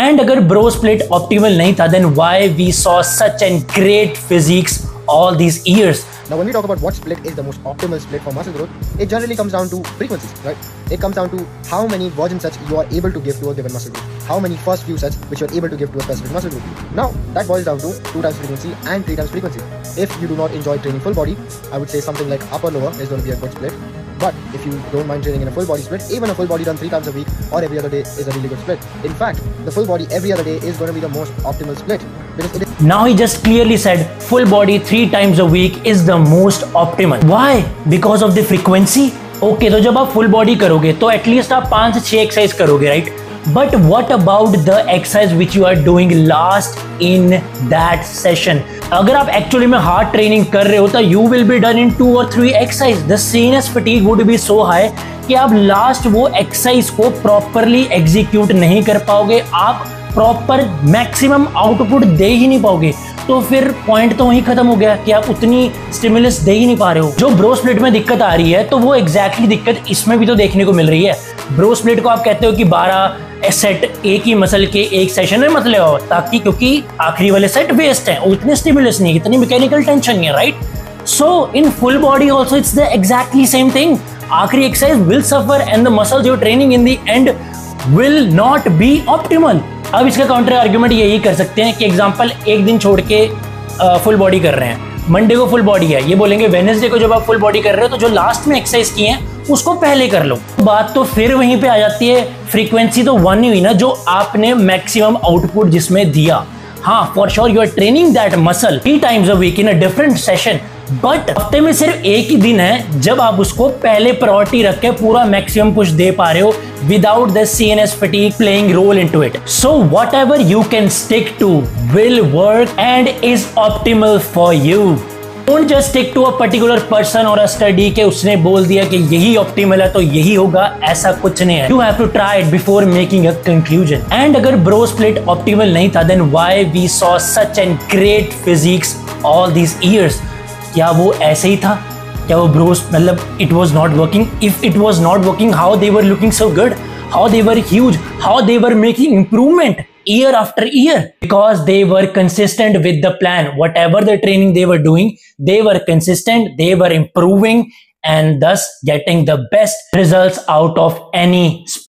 And अगर bro split optimal नहीं था, then why we saw such an great physics all these years? Now, when we talk about what split is the most optimal split for muscle growth, it generally comes down to frequencies, right? It comes down to how many version sets you are able to give to a given muscle group, how many first few sets which you are able to give to a specific muscle group. Now, that boils down to 2 times frequency and 3 times frequency. If you do not enjoy training full body, I would say something like upper lower is going to be a good split. But if you don't mind training in a full body split, even a full body done 3 times a week or every other day is a really good split. In fact, the full body every other day is going to be the most optimal split because it is. Now he just clearly said full body 3 times a week is the most optimal. Why? Because of the frequency. Okay, तो जब आप full body करोगे तो at least आप 5 से 6 exercise करोगे, right? But what about the exercise which you are doing last in that session? अगर आप एक्चुअली में हार्ड ट्रेनिंग कर रहे हो तो you will be done in 2 or 3 exercise. The sinus fatigue would be so high कि आप last वो एक्सरसाइज को प्रॉपरली एग्जीक्यूट नहीं कर पाओगे, आप प्रॉपर मैक्सिमम आउटपुट दे ही नहीं पाओगे। तो फिर पॉइंट तो वहीं खत्म हो गया कि आप उतनी स्टिमुलस दे ही नहीं पा रहे हो। जो ब्रो स्प्लिट में दिक्कत आ रही है तो वो एग्जैक्टली दिक्कत इसमें भी तो देखने को मिल रही है। ब्रो स्प्लिट को आप कहते हो कि 12 सेट एक ही मसल के एक सेशन में मत ले आओ, ताकि क्योंकि आखिरी वाले सेट वेस्ट हैं, उतने स्टिमुलस नहीं, इतनी मैकेनिकल टेंशन नहीं है, right? So in full body also it's the exactly same thing. आखिरी exercise will suffer and the muscles you are training in the end will not be optimal. अब इसका counter argument यही कर सकते हैं कि एग्जांपल एक दिन छोड़ के फुल बॉडी कर रहे हैं, मंडे को फुल बॉडी है, ये बोलेंगे वेडनेसडे को जब आप फुल बॉडी कर रहे हो तो जो लास्ट में एक्सरसाइज की है उसको पहले कर लो। बात तो फिर वहीं पे आ जाती है, फ्रीक्वेंसी तो वन ही हुई ना जो आपने मैक्सिमम आउटपुट जिसमें दिया। हाँ, for sure you are training that muscle 3 times a week in a different session, but हफ्ते में सिर्फ एक ही दिन है जब आप उसको पहले प्रायोरिटी रख के पूरा मैक्सिमम पुश दे पा रहे हो without the CNS fatigue playing role into it. So whatever you can stick to will work and is optimal for you. Don't just stick to a particular person or a study के उसने बोल दिया कि यही optimal है तो यही होगा, ऐसा कुछ नहीं है। You have to try it before making a conclusion. And अगर ब्रो स्प्लिट ऑप्टिमल नहीं था, then why we saw such an great physiques all these years? क्या वो ऐसे ही था? क्या वो ब्रोस मतलब it was not working? If it was not working, how they were looking so good? How they were huge? How they were making improvement year after year? Because they were consistent with the plan. Whatever the training they were doing, they were consistent, they were improving and thus getting the best results out of any sport.